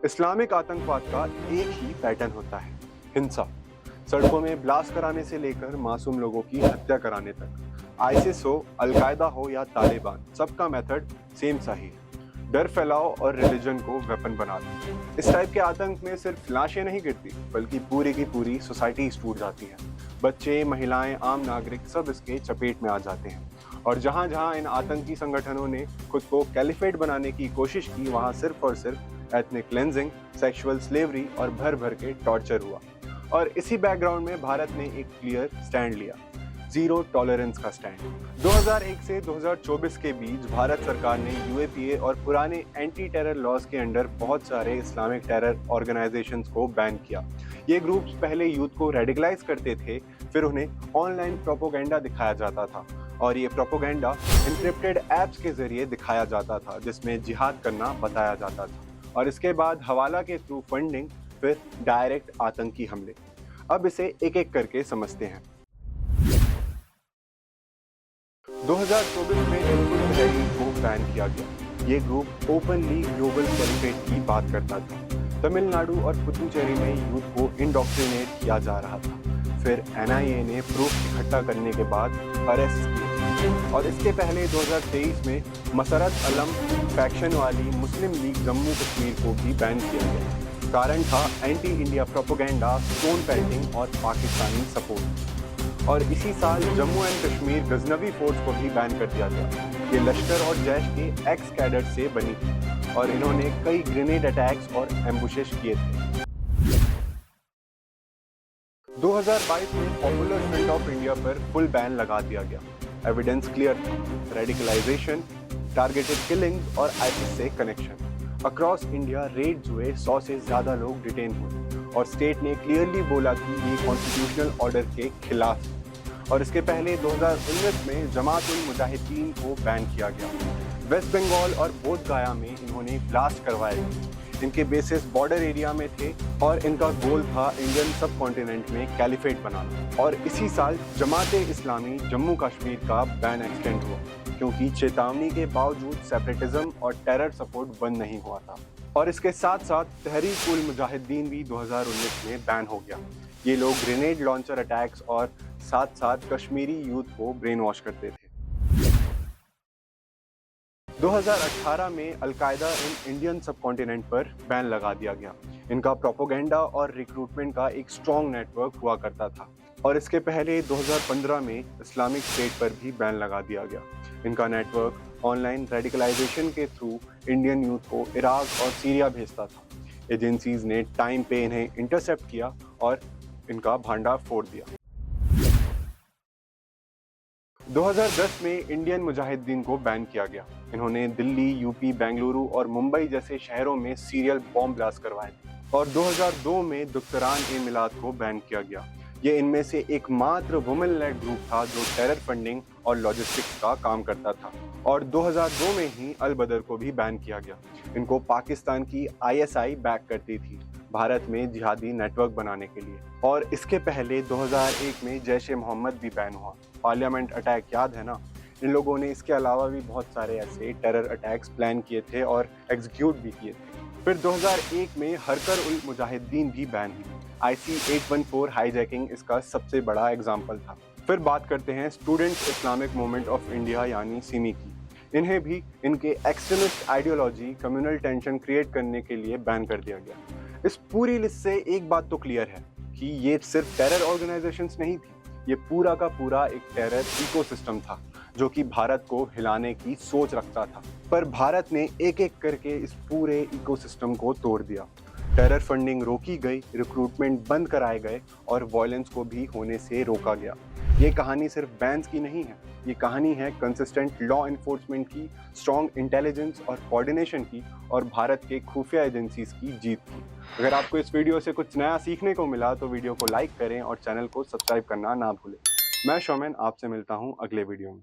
Islamic आतंकवाद का एक ही पैटर्न होता है, हिंसा। सड़कों में ब्लास्ट कराने से लेकर मासूम लोगों की हत्या कराने तक। आईसिस हो, अलकायदा हो या तालिबान, सबका मेथड सेम सा ही है। डर फैलाओ और रिलीजन को वेपन बना दो। इस टाइप के आतंक में सिर्फ लाशें नहीं गिरती, बल्कि पूरी की पूरी सोसाइटी टूट जाती है। बच्चे, महिलाएं, आम नागरिक सब इसके चपेट में आ जाते हैं। और जहां जहां इन आतंकी संगठनों ने खुद को कैलिफेट बनाने की कोशिश की, वहां सिर्फ और सिर्फ एथनिक क्लेंजिंग, सेक्सुअल स्लेवरी और भर भर के टॉर्चर हुआ। और इसी बैकग्राउंड में भारत ने एक क्लियर स्टैंड लिया, जीरो टॉलरेंस का स्टैंड। 2001 से 2024 के बीच भारत सरकार ने यूएपीए और पुराने एंटी टेरर लॉज के अंडर बहुत सारे इस्लामिक टेरर ऑर्गेनाइजेशंस को बैन किया। ये ग्रुप्स पहले यूथ को रेडिकलाइज करते थे, फिर उन्हें ऑनलाइन प्रोपोगेंडा दिखाया जाता था, और ये प्रोपोगेंडा एन्क्रिप्टेड ऐप्स के जरिए दिखाया जाता था, जिसमें जिहाद करना बताया जाता था। और इसके बाद हवाला के थ्रू फंडिंग, फिर डायरेक्ट आतंकी हमले। अब इसे एक एक करके समझते हैं। 2024 में हिजबुल तहरीर को बैन किया गया। ये ग्रुप ओपनली ग्लोबल कैलिफेट की बात करता था। तमिलनाडु और पुदुचेरी में यूथ को इंडोक्ट्रिनेट किया जा रहा था। फिर एनआईए ने प्रूफ इकट्ठा करने के बाद अरेस्ट किए। और इसके पहले 2023 में मसरत अलम फैक्शन वाली मुस्लिम लीग जम्मू कश्मीर को भी बैन किया गया। कारण था anti India propaganda, stone pelting और पाकिस्तानी सपोर्ट। और इसी साल जम्मू एंड कश्मीर गजनवी फोर्स को भी बैन कर दिया गया। ये लश्कर और जैश के एक्स कैडर से बनी थी और इन्होंने कई ग्रेनेड अटैक्स और एम्बुशेस किए थे। 2022 में पॉपुलर फ्रंट ऑफ इंडिया पर फुल बैन लगा दिया गया। एविडेंस क्लियर था, रेडिकलाइजेशन, टारगेटेड किलिंग्स और आईसिस से कनेक्शन। अक्रॉस इंडिया रेड्स हुए, 100 से ज्यादा लोग डिटेन हुए और स्टेट ने क्लियरली बोला कि ये कॉन्स्टिट्यूशनल ऑर्डर के खिलाफ है। और इसके पहले 2019 में जमात उल मुजाहिदीन को बैन किया गया। वेस्ट बंगाल और बोध गया में इन्होंने ब्लास्ट करवाए थे। इनके बेसिस बॉर्डर एरिया में थे और इनका गोल था इंडियन सब कॉन्टिनेंट में कैलिफेट बनाना। और इसी साल जमात इस्लामी जम्मू कश्मीर का बैन एक्सटेंड हुआ, क्योंकि चेतावनी के बावजूद सेपरेटिज्म और टेरर सपोर्ट बंद नहीं हुआ था। और इसके साथ साथ तहरीक उल मुजाहिदीन भी 2019 में बैन हो गया। ये लोग ग्रेनेड लॉन्चर अटैक्स और साथ साथ कश्मीरी यूथ को ब्रेन वॉश करते थे। 2018 में अलकायदा इंडियन सब कॉन्टिनेंट पर बैन लगा दिया गया। इनका प्रोपोगेंडा और रिक्रूटमेंट का एक स्ट्रॉन्ग नेटवर्क हुआ करता था। और इसके पहले 2015 में इस्लामिक स्टेट पर भी बैन लगा दिया गया। इनका नेटवर्क ऑनलाइन रेडिकलाइजेशन के थ्रू इंडियन यूथ को इराक और सीरिया भेजता था। एजेंसीज ने टाइम पे इन्हें इंटरसेप्ट किया और इनका भांडा फोड़ दिया। 2010 में इंडियन मुजाहिदीन को बैन किया गया। इन्होंने दिल्ली, यूपी, बेंगलुरु और मुंबई जैसे शहरों में सीरियल बॉम्ब ब्लास्ट करवाए थे। और 2002 में दुख्तरान-ए-मिलाद को बैन किया गया। ये इनमें से एकमात्र वुमेन लेड ग्रुप था जो टेरर फंडिंग और लॉजिस्टिक्स का काम करता था। और 2002 में ही अल बदर को भी बैन किया गया। इनको पाकिस्तान की आईएसआई बैक करती थी भारत में जिहादी नेटवर्क बनाने के लिए। और इसके पहले 2001 में जैश ए मोहम्मद भी बैन हुआ। पार्लियामेंट अटैक याद है ना? इन लोगों ने इसके अलावा भी बहुत सारे ऐसे टेरर अटैक्स प्लान किए थे और एग्जीक्यूट भी किए थे। फिर 2001 में हरकर उल मुजाहिदीन भी बैन हुई। IC 814 हाईजैकिंग इसका सबसे बड़ा एग्जाम्पल था। फिर बात करते हैं student Islamic movement of India यानी सिमी की। इन्हें भी इनके extremist ideology, communal tension create करने के लिए बैन कर दिया गया। इस पूरी लिस्ट से एक बात तो क्लियर है कि ये सिर्फ टेरर ऑर्गेनाइजेशंस नहीं थी, ये पूरा का पूरा एक टेरर इकोसिस्टम था जो कि भारत को हिलाने की सोच रखता था। पर भारत ने एक एक करके इस पूरे इकोसिस्टम को तोड़ दिया। टेरर फंडिंग रोकी गई, रिक्रूटमेंट बंद कराए गए और वायलेंस को भी होने से रोका गया। ये कहानी सिर्फ बैन्स की नहीं है, ये कहानी है कंसिस्टेंट लॉ एनफोर्समेंट की, स्ट्रॉन्ग इंटेलिजेंस और कोऑर्डिनेशन की, और भारत के खुफिया एजेंसीज की जीत की। अगर आपको इस वीडियो से कुछ नया सीखने को मिला तो वीडियो को लाइक करें और चैनल को सब्सक्राइब करना ना भूलें। मैं शौमेन आपसे मिलता हूँ अगले वीडियो में।